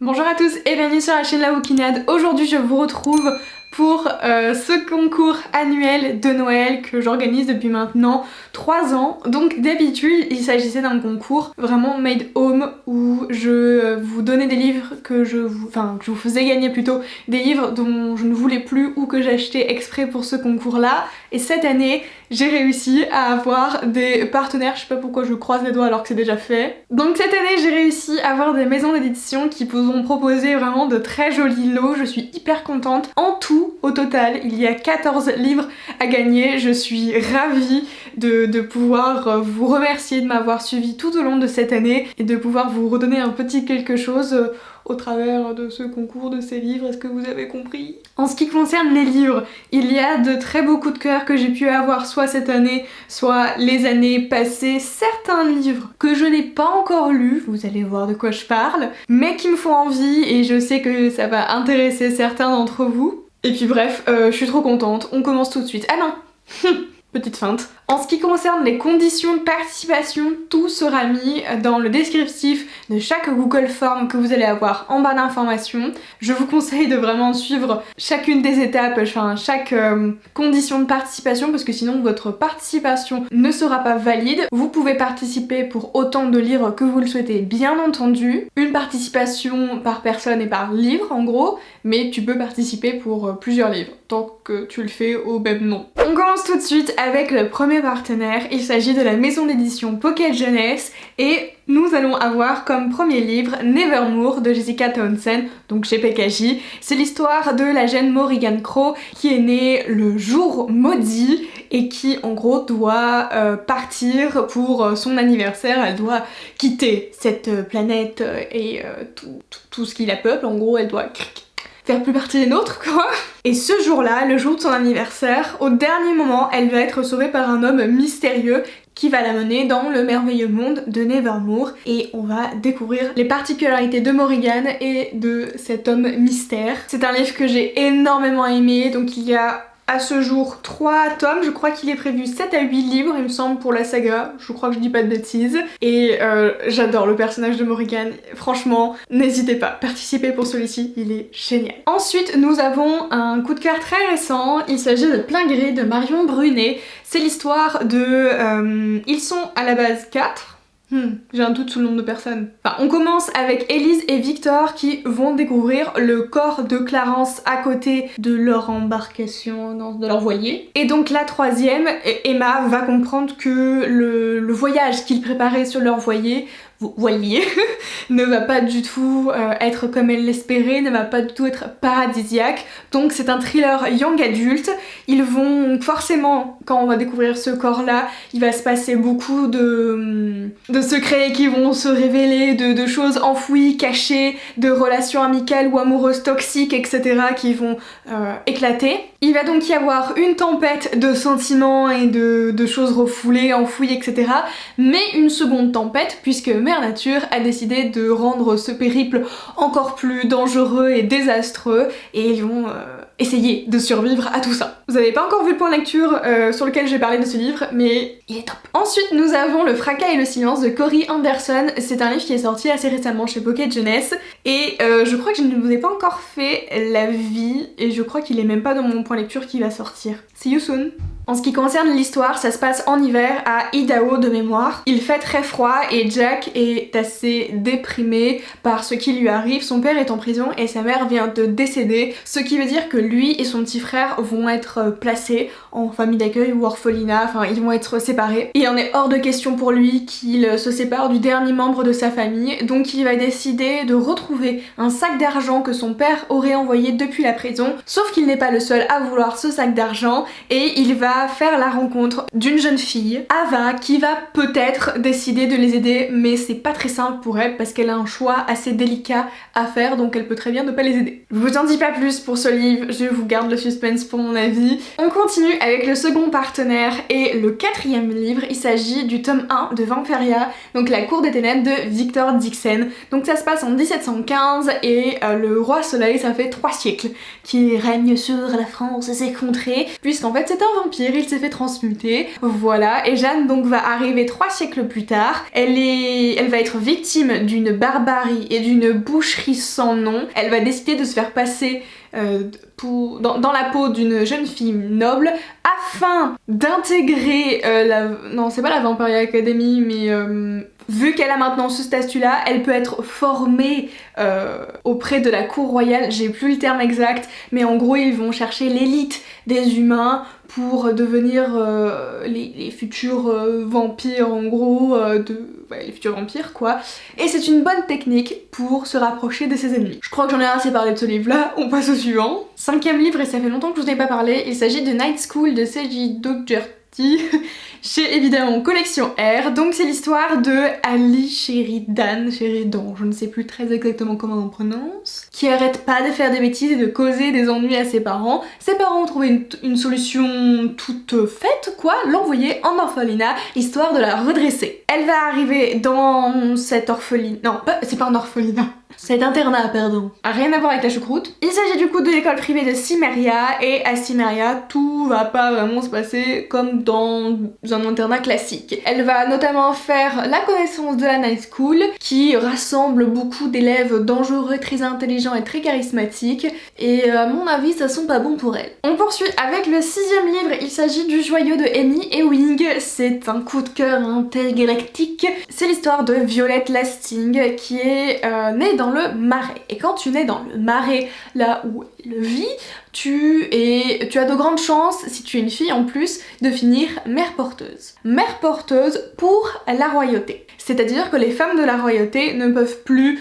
Bonjour à tous et bienvenue sur la chaîne La Wokinade. Aujourd'hui je vous retrouve pour ce concours annuel de Noël que j'organise depuis maintenant 3 ans. Donc d'habitude il s'agissait d'un concours vraiment made home où je vous donnais des livres que je vous faisais gagner plutôt, des livres dont je ne voulais plus ou que j'achetais exprès pour ce concours là. Et cette année j'ai réussi à avoir des partenaires, je sais pas pourquoi je croise les doigts alors que c'est déjà fait. Donc cette année j'ai réussi à avoir des maisons d'édition qui vous ont proposé vraiment de très jolis lots, je suis hyper contente. En tout, au total, il y a 14 livres à gagner, je suis ravie de pouvoir vous remercier de m'avoir suivi tout au long de cette année et de pouvoir vous redonner un petit quelque chose au travers de ce concours, de ces livres, est-ce que vous avez compris? En ce qui concerne les livres, il y a de très beaux coups de cœur que j'ai pu avoir soit cette année, soit les années passées. Certains livres que je n'ai pas encore lus, vous allez voir de quoi je parle, mais qui me font envie et je sais que ça va intéresser certains d'entre vous. Et puis bref, je suis trop contente, on commence tout de suite. Ah non petite feinte. En ce qui concerne les conditions de participation, tout sera mis dans le descriptif de chaque Google Form que vous allez avoir en barre d'informations. Je vous conseille de vraiment suivre chacune des étapes, enfin chaque condition de participation parce que sinon votre participation ne sera pas valide. Vous pouvez participer pour autant de livres que vous le souhaitez bien entendu. Une participation par personne et par livre en gros, mais tu peux participer pour plusieurs livres tant que tu le fais au même nom. On commence tout de suite avec le premier partenaire, il s'agit de la maison d'édition Pocket Jeunesse et nous allons avoir comme premier livre Nevermore de Jessica Townsend, donc chez PKJ. C'est l'histoire de la jeune Morrigan Crow qui est née le jour maudit et qui en gros doit partir pour son anniversaire, elle doit quitter cette planète et tout ce qui la peuple, en gros elle doit faire plus partie des nôtres quoi. Et ce jour-là, le jour de son anniversaire, au dernier moment, elle va être sauvée par un homme mystérieux qui va la mener dans le merveilleux monde de Nevermore et on va découvrir les particularités de Morrigan et de cet homme mystère. C'est un livre que j'ai énormément aimé, donc il y a à ce jour 3 tomes, je crois qu'il est prévu 7 à 8 livres il me semble pour la saga, je crois que je dis pas de bêtises. Et j'adore le personnage de Morrigan, franchement n'hésitez pas, participez pour celui-ci, il est génial. Ensuite nous avons un coup de cœur très récent, il s'agit de Plein Gré de Marion Brunet. C'est l'histoire de... ils sont à la base 4. J'ai un doute sur le nombre de personnes. Enfin, on commence avec Élise et Victor qui vont découvrir le corps de Clarence à côté de leur embarcation, de leur voilier. Et donc la troisième, Emma, va comprendre que le voyage qu'ils préparaient sur leur voilier ne va pas du tout être comme elle l'espérait, ne va pas du tout être paradisiaque. Donc c'est un thriller young adulte. Ils vont forcément, quand on va découvrir ce corps-là, il va se passer beaucoup de secrets qui vont se révéler, de choses enfouies, cachées, de relations amicales ou amoureuses toxiques, etc. qui vont éclater. Il va donc y avoir une tempête de sentiments et de choses refoulées, enfouies, etc. Mais une seconde tempête, puisque Mère Nature a décidé de rendre ce périple encore plus dangereux et désastreux, et ils vont essayer de survivre à tout ça. Vous avez pas encore vu le point lecture sur lequel j'ai parlé de ce livre, mais il est top. Ensuite nous avons Le Fracas et le Silence de Cory Anderson. C'est un livre qui est sorti assez récemment chez Pocket Jeunesse, et je crois que je ne vous ai pas encore fait l'avis, et je crois qu'il est même pas dans mon point lecture qui va sortir. See you soon. En ce qui concerne l'histoire, ça se passe en hiver à Idaho de mémoire. Il fait très froid et Jack est assez déprimé par ce qui lui arrive. Son père est en prison et sa mère vient de décéder, ce qui veut dire que lui et son petit frère vont être placés en famille d'accueil ou orphelinat, enfin ils vont être séparés. Il en est hors de question pour lui qu'il se sépare du dernier membre de sa famille, donc il va décider de retrouver un sac d'argent que son père aurait envoyé depuis la prison, sauf qu'il n'est pas le seul à vouloir ce sac d'argent et il va faire la rencontre d'une jeune fille, Ava, qui va peut-être décider de les aider, mais c'est pas très simple pour elle parce qu'elle a un choix assez délicat à faire, donc elle peut très bien ne pas les aider. Je vous en dis pas plus pour ce livre, je vous garde le suspense pour mon avis. On continue avec le second partenaire et le 4e livre, il s'agit du tome 1 de Vampyria, donc La Cour des Ténèbres de Victor Dixon. Donc ça se passe en 1715 et le roi soleil, ça fait 3 siècles qu'il règne sur la France et ses contrées, puisqu'en fait c'est un vampire vampire, il s'est fait transmuter, voilà, et Jeanne donc va arriver 3 siècles plus tard, elle va être victime d'une barbarie et d'une boucherie sans nom, elle va décider de se faire passer dans la peau d'une jeune fille noble afin d'intégrer non c'est pas la Vampire Academy mais vu qu'elle a maintenant ce statut-là, elle peut être formée auprès de la cour royale, j'ai plus le terme exact, mais en gros ils vont chercher l'élite des humains pour devenir les futurs vampires en gros, les futurs vampires quoi. Et c'est une bonne technique pour se rapprocher de ses ennemis. Je crois que j'en ai assez parlé de ce livre là, on passe au suivant. 5e livre et ça fait longtemps que je vous en ai pas parlé, il s'agit de Night School de Seiji Dogerty chez évidemment Collection R. Donc c'est l'histoire de Ali Sheridan, je ne sais plus très exactement comment on prononce, qui arrête pas de faire des bêtises et de causer des ennuis à ses parents. Ses parents ont trouvé une solution toute faite quoi, l'envoyer en orphelinat histoire de la redresser. Elle va arriver dans cet orphelinat, non c'est pas un orphelinat, cet internat, pardon. Rien à voir avec la choucroute. Il s'agit du coup de l'école privée de Cimmeria et à Cimmeria, tout va pas vraiment se passer comme dans un internat classique. Elle va notamment faire la connaissance de la Night School qui rassemble beaucoup d'élèves dangereux, très intelligents et très charismatiques et à mon avis ça sent pas bon pour elle. On poursuit avec le 6e livre, il s'agit du joyau de Amy Ewing. C'est un coup de cœur intergalactique. C'est l'histoire de Violet Lasting qui est née dans le Marais. Et quand tu nais dans le Marais, là où elle vit, tu as de grandes chances, si tu es une fille en plus, de finir mère porteuse. Mère porteuse pour la royauté. C'est-à-dire que les femmes de la royauté ne peuvent plus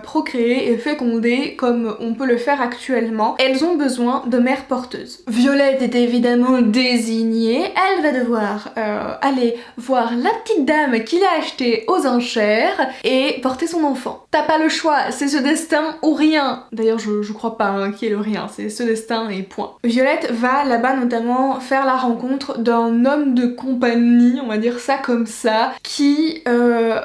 procréer et féconder comme on peut le faire actuellement. Elles ont besoin de mères porteuses. Violette est évidemment désignée, elle va devoir aller voir la petite dame qui l'a achetée aux enchères et porter son enfant. T'as pas le choix, c'est ce destin ou rien. D'ailleurs je crois pas hein, qu'il y ait le rien, c'est ce destin et point. Violette va là-bas notamment faire la rencontre d'un homme de compagnie, on va dire ça comme ça, qui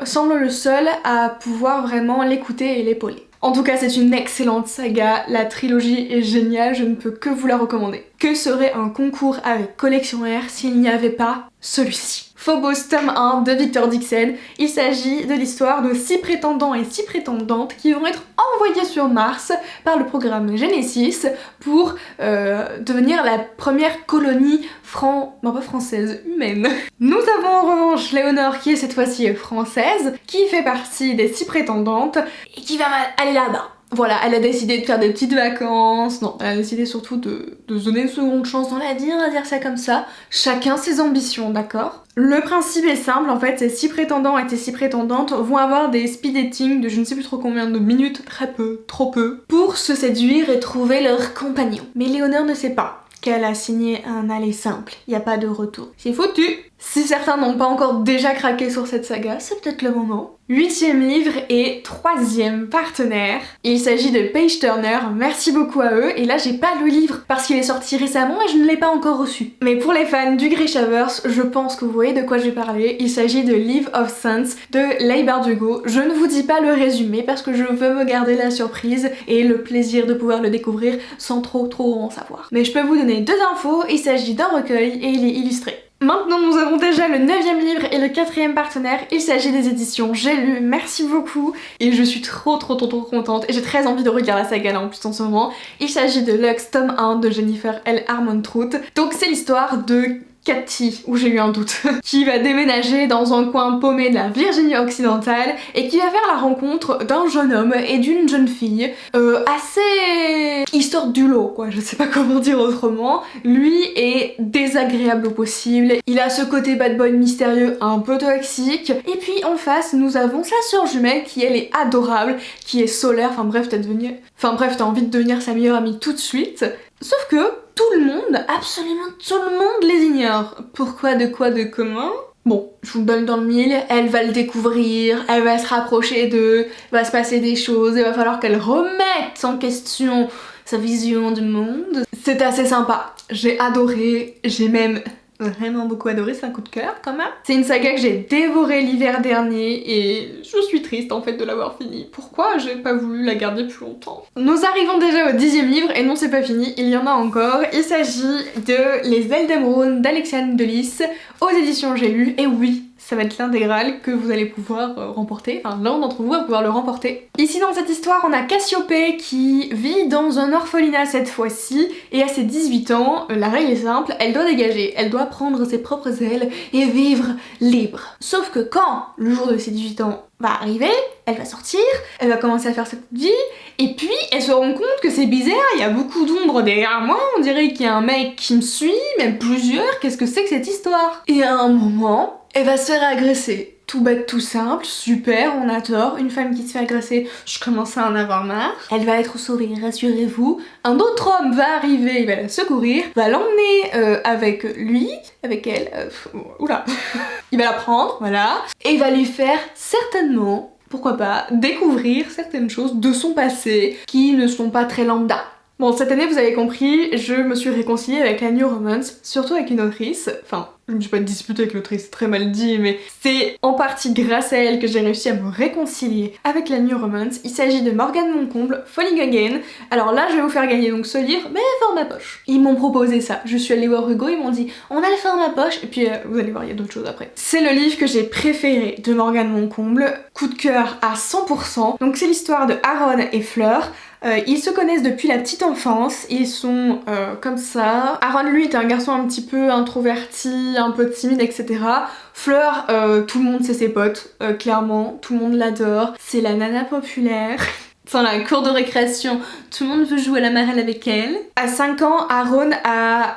semble le seul à pouvoir vraiment l'écouter et l'épauler. En tout cas, c'est une excellente saga, la trilogie est géniale, je ne peux que vous la recommander. Que serait un concours avec Collection R s'il n'y avait pas celui-ci? Phobos tome 1 de Victor Dixon. Il s'agit de l'histoire de 6 prétendants et 6 prétendantes qui vont être envoyés sur Mars par le programme Genesis pour devenir la première colonie humaine. Nous avons en revanche Léonore qui est cette fois-ci française, qui fait partie des 6 prétendantes et qui va aller là-bas. Voilà, elle a décidé de faire des petites vacances, non, elle a décidé surtout de se donner une seconde chance dans la vie, on va dire ça comme ça. Chacun ses ambitions, d'accord? Le principe est simple, en fait, ces 6 prétendants et ces 6 prétendantes vont avoir des speed dating de je ne sais plus trop combien de minutes, très peu, trop peu, pour se séduire et trouver leur compagnon. Mais Léonore ne sait pas qu'elle a signé un aller simple, il n'y a pas de retour. C'est foutu! Si certains n'ont pas encore déjà craqué sur cette saga, c'est peut-être le moment. 8e livre et 3e partenaire. Il s'agit de Page Turner, merci beaucoup à eux. Et là j'ai pas le livre parce qu'il est sorti récemment et je ne l'ai pas encore reçu. Mais pour les fans du Grishaverse, je pense que vous voyez de quoi je vais parler. Il s'agit de Live of Sense de Leigh Bardugo. Je ne vous dis pas le résumé parce que je veux me garder la surprise et le plaisir de pouvoir le découvrir sans trop en savoir. Mais je peux vous donner 2 infos, il s'agit d'un recueil et il est illustré. Maintenant nous avons déjà le 9e livre et le 4e partenaire, il s'agit des éditions J'ai lu, merci beaucoup et je suis trop contente et j'ai très envie de regarder la saga là en plus en ce moment. Il s'agit de Lux tome 1 de Jennifer L. Armentrout, donc c'est l'histoire de Cathy, où j'ai eu un doute, qui va déménager dans un coin paumé de la Virginie occidentale et qui va faire la rencontre d'un jeune homme et d'une jeune fille assez... Ils sortent du lot quoi, je sais pas comment dire autrement. Lui est désagréable au possible, il a ce côté bad boy mystérieux un peu toxique et puis en face nous avons sa sœur jumelle qui elle est adorable, qui est solaire, enfin bref t'as envie de devenir sa meilleure amie tout de suite. Sauf que tout le monde, absolument tout le monde les ignore. Pourquoi, de quoi, de comment? Bon, je vous donne dans le mille, elle va le découvrir, elle va se rapprocher d'eux, va se passer des choses, il va falloir qu'elle remette en question sa vision du monde. C'est assez sympa, j'ai adoré, j'ai même vraiment beaucoup adoré, c'est un coup de cœur quand même. C'est une saga que j'ai dévorée l'hiver dernier et je suis triste en fait de l'avoir fini. Pourquoi j'ai pas voulu la garder plus longtemps? Nous arrivons déjà au 10e livre et non c'est pas fini, il y en a encore. Il s'agit de Les Ailes d'Emeraude d'Alexiane Delis aux éditions J'ai lu, et oui, ça va être l'intégrale que vous allez pouvoir remporter, enfin l'un d'entre vous va pouvoir le remporter. Ici dans cette histoire on a Cassiopée qui vit dans un orphelinat cette fois-ci et à ses 18 ans, la règle est simple, elle doit dégager, elle doit prendre ses propres ailes et vivre libre. Sauf que quand le jour de ses 18 ans va arriver, elle va sortir, elle va commencer à faire sa petite vie, et puis elle se rend compte que c'est bizarre, il y a beaucoup d'ombre derrière moi, on dirait qu'il y a un mec qui me suit, même plusieurs, qu'est-ce que c'est que cette histoire? Et à un moment, elle va se faire agresser. Tout bête, tout simple, super, on adore, une femme qui se fait agresser, je commence à en avoir marre. Elle va être sauvée, rassurez-vous. Un autre homme va arriver, il va la secourir, va l'emmener avec lui, avec elle, oula, il va la prendre, voilà, et il va lui faire certainement, pourquoi pas, découvrir certaines choses de son passé qui ne sont pas très lambda. Bon, cette année, vous avez compris, je me suis réconciliée avec la New Romance, surtout avec une autrice, enfin, je me suis pas disputée avec l'autrice, c'est très mal dit, mais c'est en partie grâce à elle que j'ai réussi à me réconcilier avec la New Romance. Il s'agit de Morgane Moncomble, Falling Again. Alors là, je vais vous faire gagner donc ce livre, mais format poche. Ils m'ont proposé ça, je suis allée voir Hugo, ils m'ont dit on a le format poche, et puis vous allez voir, il y a d'autres choses après. C'est le livre que j'ai préféré de Morgane Moncomble, coup de cœur à 100%. Donc c'est l'histoire de Aaron et Fleur. Ils se connaissent depuis la petite enfance, ils sont comme ça. Aaron lui est un garçon un petit peu introverti, un peu timide, etc. Fleur, tout le monde c'est ses potes, clairement, tout le monde l'adore. C'est la nana populaire. Dans la cour de récréation, tout le monde veut jouer à la marelle avec elle. À 5 ans, Aaron a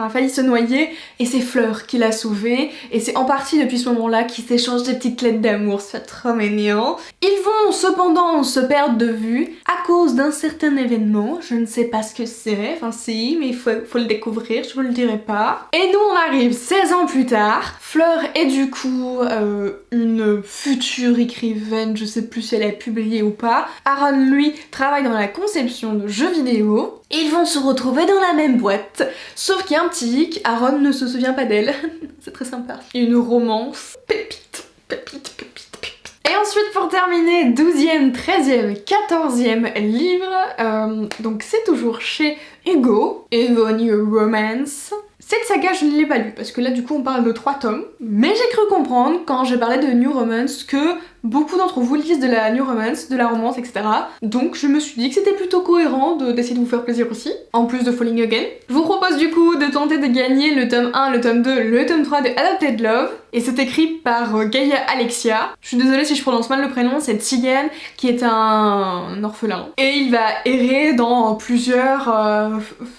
failli se noyer et c'est Fleur qui l'a sauvé. Et c'est en partie depuis ce moment-là qu'ils s'échangent des petites lettres d'amour, c'est trop mignon. Ils vont cependant se perdre de vue à cause d'un certain événement, je ne sais pas ce que c'est, enfin si, mais il faut le découvrir, je vous le dirai pas. Et nous on arrive 16 ans plus tard, Fleur est du coup une future écrivaine, je sais plus si elle a publié ou pas. Aaron, lui, travaille dans la conception de jeux vidéo. Ils vont se retrouver dans la même boîte. Sauf qu'il y a un petit hic, Aaron ne se souvient pas d'elle. C'est très sympa. Une romance. Pépite, pépite, pépite, pépite. Et ensuite, pour terminer, 12e, 13e, 14e livre. Donc c'est toujours chez Hugo. Hugo New Romance. Cette saga, je ne l'ai pas lue, parce que là, du coup, on parle de 3 tomes. Mais j'ai cru comprendre, quand j'ai parlé de New Romance, que beaucoup d'entre vous lisent de la New Romance, de la romance, etc. Donc, je me suis dit que c'était plutôt cohérent d'essayer de vous faire plaisir aussi, en plus de Falling Again. Je vous propose du coup de tenter de gagner le tome 1, le tome 2, le tome 3 de Adopted Love. Et c'est écrit par Gaia Alexia. Je suis désolée si je prononce mal le prénom, c'est Tzigane, qui est un orphelin. Et il va errer dans plusieurs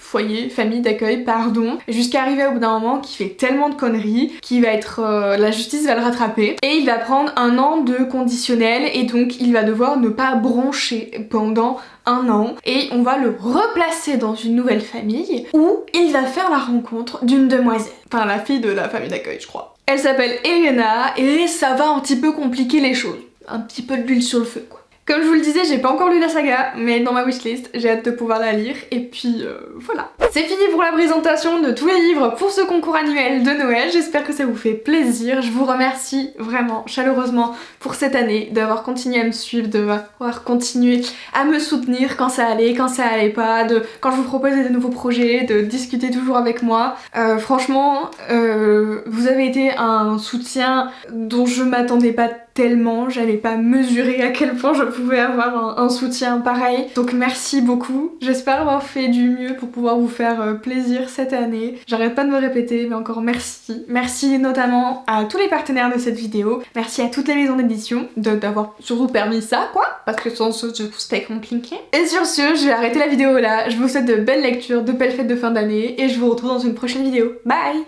foyers, familles d'accueil, pardon, jusqu'à arriver au bout d'un moment qui fait tellement de conneries qu'il va être... la justice va le rattraper. Et il va prendre 1 an de conditionnel et donc il va devoir ne pas broncher pendant 1 an et on va le replacer dans une nouvelle famille où il va faire la rencontre d'une demoiselle. Enfin la fille de la famille d'accueil je crois. Elle s'appelle Elena et ça va un petit peu compliquer les choses. Un petit peu de l'huile sur le feu quoi. Comme je vous le disais, j'ai pas encore lu la saga, mais elle est dans ma wishlist, j'ai hâte de pouvoir la lire, et puis voilà. C'est fini pour la présentation de tous les livres pour ce concours annuel de Noël, j'espère que ça vous fait plaisir, je vous remercie vraiment chaleureusement pour cette année, d'avoir continué à me suivre, d'avoir continué à me soutenir quand ça allait pas, quand je vous proposais de nouveaux projets, de discuter toujours avec moi. Franchement, vous avez été un soutien dont je m'attendais pas tellement, j'avais pas mesuré à quel point je pouvais avoir un soutien pareil. Donc merci beaucoup, j'espère avoir fait du mieux pour pouvoir vous faire plaisir cette année. J'arrête pas de me répéter, mais encore merci. Merci notamment à tous les partenaires de cette vidéo, merci à toutes les maisons d'édition d'avoir surtout permis ça quoi, parce que sans eux c'était compliqué. Et sur ce, je vais arrêter la vidéo là, je vous souhaite de belles lectures, de belles fêtes de fin d'année, et je vous retrouve dans une prochaine vidéo. Bye!